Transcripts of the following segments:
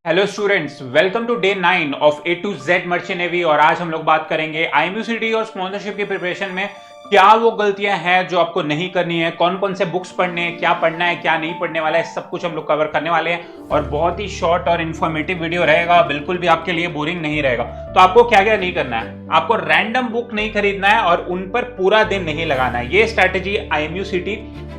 Hello students, welcome to day 9 of A to Z merchant navy. और आज हम लोग बात करेंगे आईएमयू और स्पॉन्सरशिप की प्रिपरेशन में क्या वो गलतियां हैं जो आपको नहीं करनी है, कौन कौन से बुक्स पढ़ने हैं, क्या पढ़ना है क्या नहीं पढ़ने वाला है, सब कुछ हम लोग कवर करने वाले हैं। और बहुत ही शॉर्ट और इन्फॉर्मेटिव वीडियो रहेगा, बिल्कुल भी आपके लिए बोरिंग नहीं रहेगा। तो आपको क्या क्या नहीं करना है, आपको रैंडम बुक नहीं खरीदना है और उन पर पूरा दिन नहीं लगाना है। ये स्ट्रैटेजी आईएमयू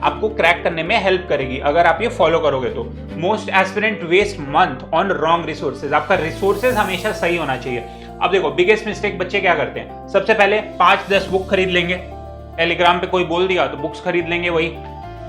आपको क्रैक करने में हेल्प करेगी अगर आप ये फॉलो करोगे तो। Most aspirant waste month on wrong resources. आपका रिसोर्सेज हमेशा सही होना चाहिए। अब देखो, बिगेस्ट मिस्टेक बच्चे क्या करते हैं, सबसे पहले 5-10 बुक खरीद लेंगे, टेलीग्राम पे कोई बोल दिया तो बुक्स खरीद लेंगे, वही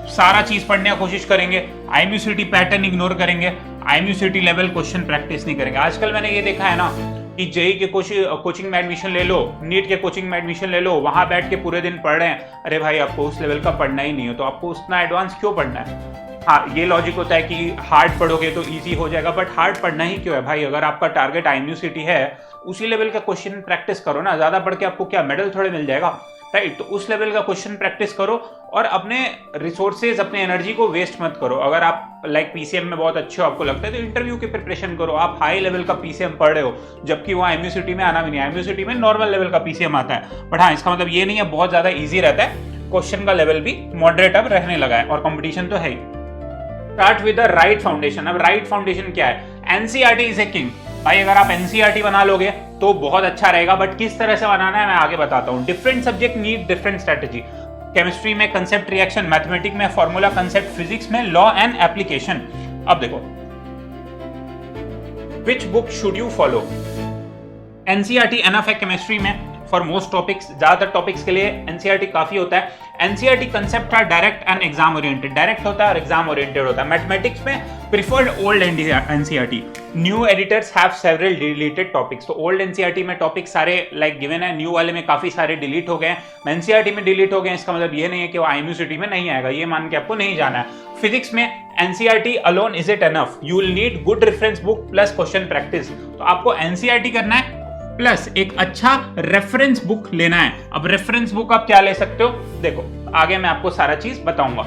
सारा चीज पढ़ने की कोशिश करेंगे, आईएमयू पैटर्न इग्नोर करेंगे, आईएमयू लेवल क्वेश्चन प्रैक्टिस नहीं करेंगे। आजकल मैंने ये देखा है ना कि जेई के कोचिंग में एडमिशन ले लो, नीट के कोचिंग में एडमिशन ले लो, वहां बैठ के पूरे दिन पढ़ रहे हैं। अरे भाई, आपको उस लेवल का पढ़ना ही नहीं हो तो आपको उतना एडवांस क्यों पढ़ना है। हाँ, ये लॉजिक होता है कि हार्ड पढ़ोगे तो इजी हो जाएगा, बट हार्ड पढ़ना ही क्यों है भाई। अगर आपका टारगेट आईएमयू है, उसी लेवल का क्वेश्चन प्रैक्टिस करो ना। ज्यादा पढ़ के आपको क्या मेडल थोड़े मिल जाएगा, राइट। तो उस लेवल का क्वेश्चन प्रैक्टिस करो और अपने रिसोर्सेज, अपने एनर्जी को वेस्ट मत करो। अगर आप पीसीएम में बहुत अच्छे हो, आपको लगता है, तो इंटरव्यू की प्रिपरेशन करो। आप हाई लेवल का पीसीएम पढ़ रहे हो, जबकि वो आईएमयू में आना भी नहीं। आईएमयू में नॉर्मल लेवल का पीसीएम आता है, बट हाँ, इसका मतलब ये नहीं है बहुत ज्यादा ईजी रहता है। क्वेश्चन का लेवल भी मॉडरेट अब रहने लगा है और कंपटीशन तो है ही। Start with the right foundation. अब राइट फाउंडेशन क्या है? NCERT is a king. भाई, अगर आप एनसीईआरटी बना लोगे तो बहुत अच्छा रहेगा, बट किस तरह से बनाना है मैं आगे बताता हूं। Different subject need different strategy. Chemistry में कंसेप्ट रिएक्शन, मैथमेटिक्स में फॉर्मूला कंसेप्ट, फिजिक्स में लॉ एंड एप्लीकेशन। अब देखो, which book should you follow? NCERT enough है केमिस्ट्री में फॉर मोस्ट टॉपिक्स। ज्यादातर टॉपिक्स के लिए एनसीईआरटी काफी होता है। NCERT concept are direct and exam oriented, direct होता है और एग्जाम ओरिएंटेड होता है। मैथमेटिक्स में preferred old NCERT. New editors have several deleted topics. तो ओल्ड एनसीईआरटी में टॉपिक सारे गिवन है, न्यू वाले में काफी सारे डिलीट हो गए। एनसीईआरटी में डिलीट हो गए, इसका मतलब ये नहीं है कि वो आईएमयू में नहीं आएगा, ये मान के आपको नहीं जाना है। फिजिक्स में NCERT alone is it enough? You will need good reference book plus question practice. तो आपको एनसीईआरटी करना है प्लस एक अच्छा रेफरेंस बुक लेना है। अब रेफरेंस बुक आप क्या ले सकते हो, देखो आगे मैं आपको सारा चीज बताऊंगा।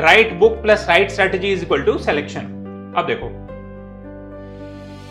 Right book plus right strategy is equal to selection. अब देखो,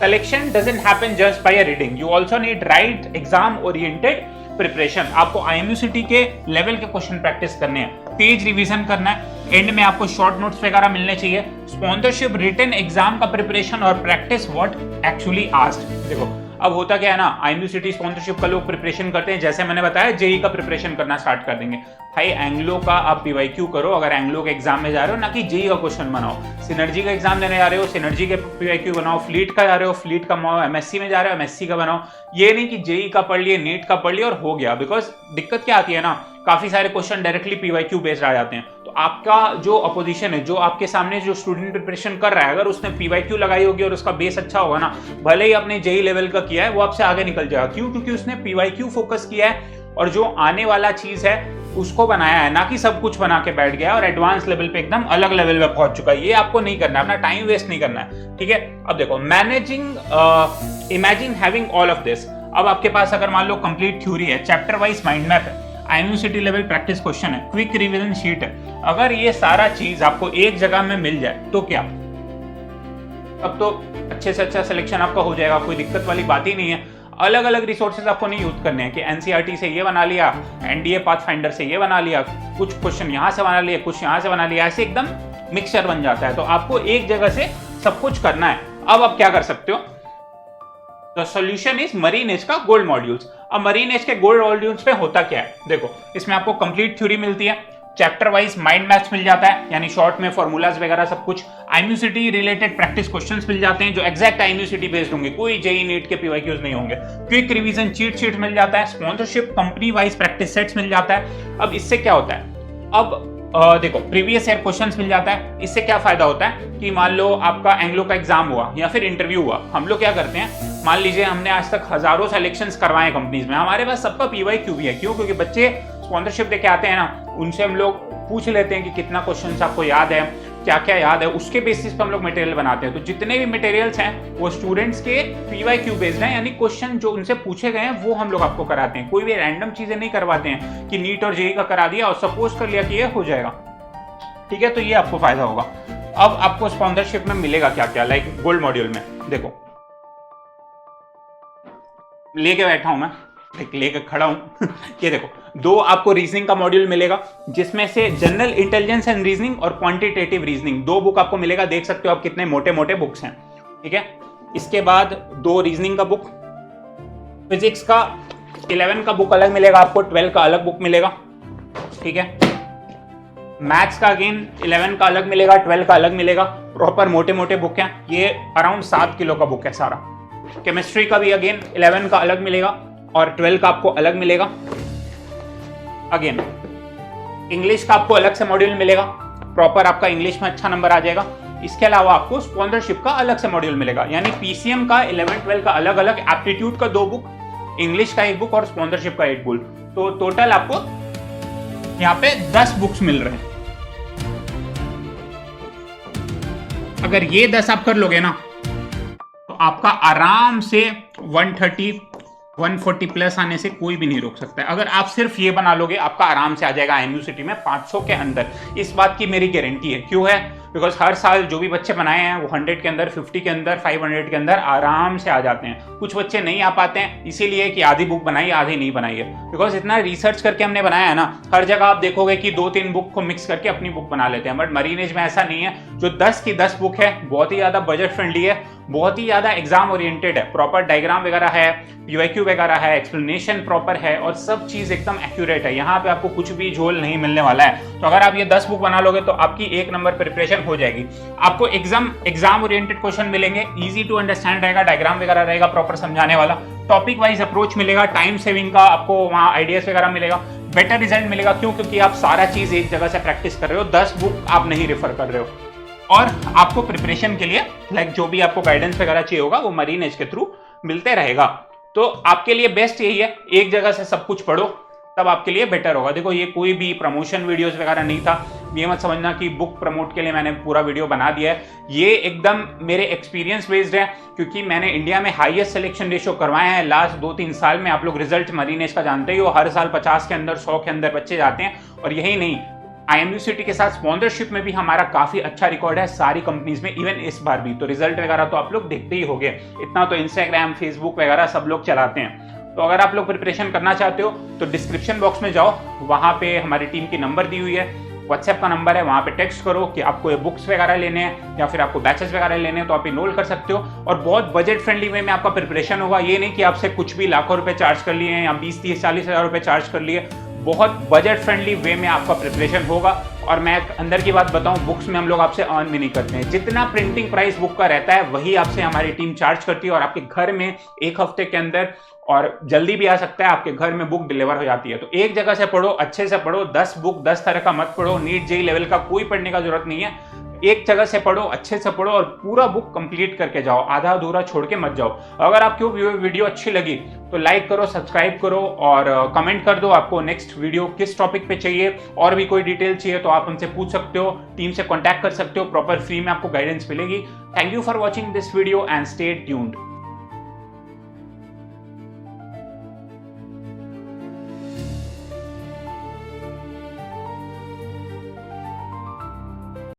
selection doesn't happen just by reading, you also need right exam oriented preparation. आपको आईएमयू के लेवल के क्वेश्चन प्रैक्टिस करने हैं, पेज रिवीजन करना है, एंड में आपको शॉर्ट नोट्स वगैरह मिलने चाहिए। स्पॉन्सरशिप, रिटन एग्जाम का प्रिपरेशन और प्रैक्टिस व्हाट एक्चुअली आस्क्ड। देखो, अब होता क्या है ना, आईएमयू स्पॉन्सरशिप का लोग प्रिपरेशन करते हैं, जैसे मैंने बताया जेई का प्रिपरेशन करना स्टार्ट कर देंगे। भाई, एंग्लो का आप पीवाईक्यू करो अगर एंग्लो के एग्जाम में जा रहे हो, ना कि जेई का क्वेश्चन बनाओ। सिनर्जी का एग्जाम देने जा रहे हो, सिनर्जी के पीवाईक्यू बनाओ। फ्लीट का जा रहे हो, फ्लीट का बनाओ। एमएससी में जा रहे हो, एमएससी का बनाओ। ये नहीं कि जेई का पढ़ लिए, नीट का पढ़ लिया और हो गया। बिकॉज दिक्कत क्या आती है ना, काफी सारे क्वेश्चन डायरेक्टली पीवाईक्यू बेस्ड आ जाते हैं। तो आपका जो अपोजिशन है, जो आपके सामने जो स्टूडेंट प्रिपरेशन कर रहा है, अगर उसने पीवाईक्यू लगाई होगी और उसका बेस अच्छा होगा ना, भले ही आपने जेई लेवल का किया है, वो आपसे आगे निकल जाएगा। क्यों? क्योंकि उसने पीवाईक्यू फोकस किया है और जो आने वाला चीज है उसको बनाया है, ना कि सब कुछ बना के बैठ गया और एडवांस लेवल पे एकदम अलग लेवल पे पहुंच चुका है। ये आपको नहीं करना है, अपना टाइम वेस्ट नहीं करना है, ठीक है। अब देखो, managing, imagine having all of this. अब आपके पास अगर मान लो कंप्लीट थ्योरी है, चैप्टर वाइज माइंड मैप है, आईएमयू लेवल प्रैक्टिस क्वेश्चन है, क्विक रिवीजन शीट है, अगर ये सारा चीज आपको एक जगह में मिल जाए तो क्या, अब तो अच्छे से अच्छा सिलेक्शन आपका हो जाएगा, कोई दिक्कत वाली बात ही नहीं है। अलग अलग रिसोर्सेज आपको नहीं यूज करने हैं कि एनसीईआरटी से ये बना लिया, एनडीए पाथफाइंडर से ये बना लिया, कुछ क्वेश्चन यहां से बना लिया, कुछ यहां से बना लिया, ऐसे एकदम मिक्सचर बन जाता है। तो आपको एक जगह से सब कुछ करना है। अब आप क्या कर सकते हो, the solution is Marine Edge का गोल्ड मॉड्यूल्स। अब मरीन एज के गोल्ड मॉड्यूल्स पे होता क्या है, देखो, इसमें आपको कंप्लीट थ्योरी मिलती है, चैप्टर वाइज माइंड मैप्स मिल जाता है, यानी शॉर्ट में फॉर्मूलाज वगैरह सब कुछ, आईएमयू रिलेटेड प्रैक्टिस क्वेश्चंस मिल जाते हैं जो एग्जैक्ट आईएमयू बेस्ड होंगे, कोई जेई नीट के पीवाईक्यूज नहीं होंगे। क्विक रिवीजन चीट शीट मिल जाता है, sponsorship company wise practice sets मिल जाता है। अब इससे क्या होता है, अब देखो, प्रीवियस ईयर क्वेश्चंस मिल जाता है। इससे क्या फायदा होता है कि मान लो आपका एंग्लो का एग्जाम हुआ या फिर इंटरव्यू हुआ, हम लोग क्या करते हैं, मान लीजिए हमने आज तक हजारों सिलेक्शंस करवाए कंपनीज में, हमारे पास सबका पीवाईक्यू भी है। क्यों? क्योंकि बच्चे स्पॉन्सरशिप देके आते हैं ना, उनसे हम लोग पूछ लेते हैं कि कितना क्वेश्चन आपको याद है, क्या क्या याद है, उसके बेसिस पर हम लोग मटेरियल बनाते हैं। तो जितने भी मटेरियल्स हैं वो स्टूडेंट्स के पीवाईक्यू बेस्ड हैं, यानी क्वेश्चन जो उनसे पूछे गए हैं वो हम लोग आपको कराते हैं। कोई भी रैंडम चीजें नहीं करवाते हैं कि नीट और जेई का करा दिया और सपोज कर लिया कि ये हो जाएगा, ठीक है। तो ये आपको फायदा होगा। अब आपको स्पॉन्सरशिप में मिलेगा क्या क्या, लाइक गोल्ड मॉड्यूल में देखो लेके बैठा हूं मैं, लेके खड़ा हूं ये देखो, 2 आपको रीजनिंग का मॉड्यूल मिलेगा जिसमें से जनरल इंटेलिजेंस एंड रीजनिंग और क्वांटिटेटिव रीजनिंग 2 बुक आपको मिलेगा। देख सकते हो आप कितने मोटे मोटे बुक्स हैं, ठीक है। इसके बाद 2 रीजनिंग का बुक, फिजिक्स का 11 का बुक अलग मिलेगा आपको, 12 का अलग बुक मिलेगा, ठीक है। मैथ्स का अगेन 11 का अलग मिलेगा, 12 का अलग मिलेगा, प्रॉपर मोटे मोटे बुक हैं, ये अराउंड 7 किलो का बुक है सारा। केमिस्ट्री का भी अगेन 11 का अलग मिलेगा और 12 का आपको अलग मिलेगा। अगेन इंग्लिश का आपको अलग से मॉड्यूल मिलेगा, प्रॉपर आपका इंग्लिश में अच्छा नंबर आ जाएगा। इसके अलावा आपको स्पॉन्सरशिप का अलग से मॉड्यूल मिलेगा, यानी पीसीएम का 11-12 का अलग अलग, एप्टीट्यूड का 2 बुक, इंग्लिश का 1 बुक और स्पॉन्सरशिप का 1 बुक। तो टोटल आपको यहाँ पे 10 बुक्स मिल रहे हैं। अगर ये 10 आप कर लोगे ना तो आपका आराम से 130-140 प्लस आने से कोई भी नहीं रोक सकता है। अगर आप सिर्फ ये बना लोगे आपका आराम से आ जाएगा IMU सिटी में 500 के अंदर, इस बात की मेरी गारंटी है। क्यों है? बिकॉज हर साल जो भी बच्चे बनाए हैं वो 100 के अंदर, 50 के अंदर, 500 के अंदर आराम से आ जाते हैं। कुछ बच्चे नहीं आ पाते हैं इसीलिए कि आधी बुक बनाई आधी नहीं बनाई है, बिकॉज इतना रिसर्च करके हमने बनाया है ना। हर जगह आप देखोगे कि 2-3 बुक को मिक्स करके अपनी बुक बना लेते हैं, बट मरीनेज में ऐसा नहीं है। जो 10 की 10 बुक है बहुत ही ज्यादा बजट फ्रेंडली है, बहुत ही ज्यादा एग्जाम ओरिएंटेड है, प्रॉपर डायग्राम वगैरह है, PYQ वगैरह है, एक्सप्लेनेशन प्रॉपर है और सब चीज एकदम एक्यूरेट है। यहाँ पे आपको कुछ भी झोल नहीं मिलने वाला है। तो अगर आप ये 10 बुक बना लोगे तो आपकी 1 नंबर प्रिपरेशन हो जाएगी। आपको एग्जाम ओरिएंटेड क्वेश्चन मिलेंगे, इजी टू अंडरस्टैंड रहेगा, डायग्राम वगैरह रहेगा प्रॉपर समझाने वाला, टॉपिक वाइज अप्रोच मिलेगा, टाइम सेविंग का आपको वहाँ आइडियाज वगैरह मिलेगा, बेटर रिजल्ट मिलेगा। क्यों? क्योंकि आप सारा चीज एक जगह से प्रैक्टिस कर रहे हो, 10 बुक आप नहीं रेफर कर रहे हो। और आपको प्रिपरेशन के लिए लाइक जो भी आपको गाइडेंस वगैरह चाहिए होगा वो मरीन एज के थ्रू मिलते रहेगा। तो आपके लिए बेस्ट यही है, एक जगह से सब कुछ पढ़ो, तब आपके लिए बेटर होगा। देखो ये कोई भी प्रमोशन वीडियोस वगैरह नहीं था, ये मत समझना कि बुक प्रमोट के लिए मैंने पूरा वीडियो बना दिया है। ये एकदम मेरे एक्सपीरियंस बेस्ड है, क्योंकि मैंने इंडिया में हाईएस्ट सिलेक्शन रेशियो करवाए हैं लास्ट 2-3 साल में। आप लोग रिजल्ट मरीन एज का जानते ही हो, हर साल 50 के अंदर 100 के अंदर बच्चे जाते हैं। और यही नहीं, IMU सिटी के साथ स्पॉन्सरशिप में भी हमारा काफी अच्छा रिकॉर्ड है सारी कंपनीज में, इवन इस बार भी। तो रिजल्ट वगैरह तो आप लोग देखते ही होंगे, इतना तो इंस्टाग्राम, फेसबुक वगैरह सब लोग चलाते हैं। तो अगर आप लोग प्रिपरेशन करना चाहते हो तो डिस्क्रिप्शन बॉक्स में जाओ, वहां पे हमारी टीम की नंबर दी हुई है, व्हाट्सएप का नंबर है, वहां पे टेक्स्ट करो कि आपको ये बुक्स वगैरह लेने हैं या फिर आपको बैचेस वगैरह लेने हैं, तो आप इनरोल कर सकते हो। और बहुत बजट फ्रेंडली वे में आपका प्रिपरेशन होगा। ये नहीं कि आपसे कुछ भी लाखों रुपए चार्ज कर लिए या 20-30-40 हज़ार रुपए चार्ज कर लिए, बहुत बजट फ्रेंडली वे में आपका प्रिपरेशन होगा। और मैं अंदर की बात बताऊं, बुक्स में हम लोग आपसे अर्न भी नहीं करते हैं। जितना प्रिंटिंग प्राइस बुक का रहता है वही आपसे हमारी टीम चार्ज करती है, और आपके घर में 1 हफ्ते के अंदर, और जल्दी भी आ सकता है, आपके घर में बुक डिलीवर हो जाती है। तो एक जगह से पढ़ो, अच्छे से पढ़ो, 10 बुक 10 तरह का मत पढ़ो, नीट जेई लेवल का कोई पढ़ने का जरूरत नहीं है। एक जगह से पढ़ो, अच्छे से पढ़ो और पूरा बुक कंप्लीट करके जाओ, आधा अधूरा छोड़ के मत जाओ। अगर आपको वीडियो अच्छी लगी तो लाइक करो, सब्सक्राइब करो और कमेंट कर दो आपको नेक्स्ट वीडियो किस टॉपिक पे चाहिए। और भी कोई डिटेल चाहिए तो आप हमसे पूछ सकते हो, टीम से कॉन्टैक्ट कर सकते हो, प्रॉपर फ्री में आपको गाइडेंस मिलेगी। Thank you for watching this video and stay tuned.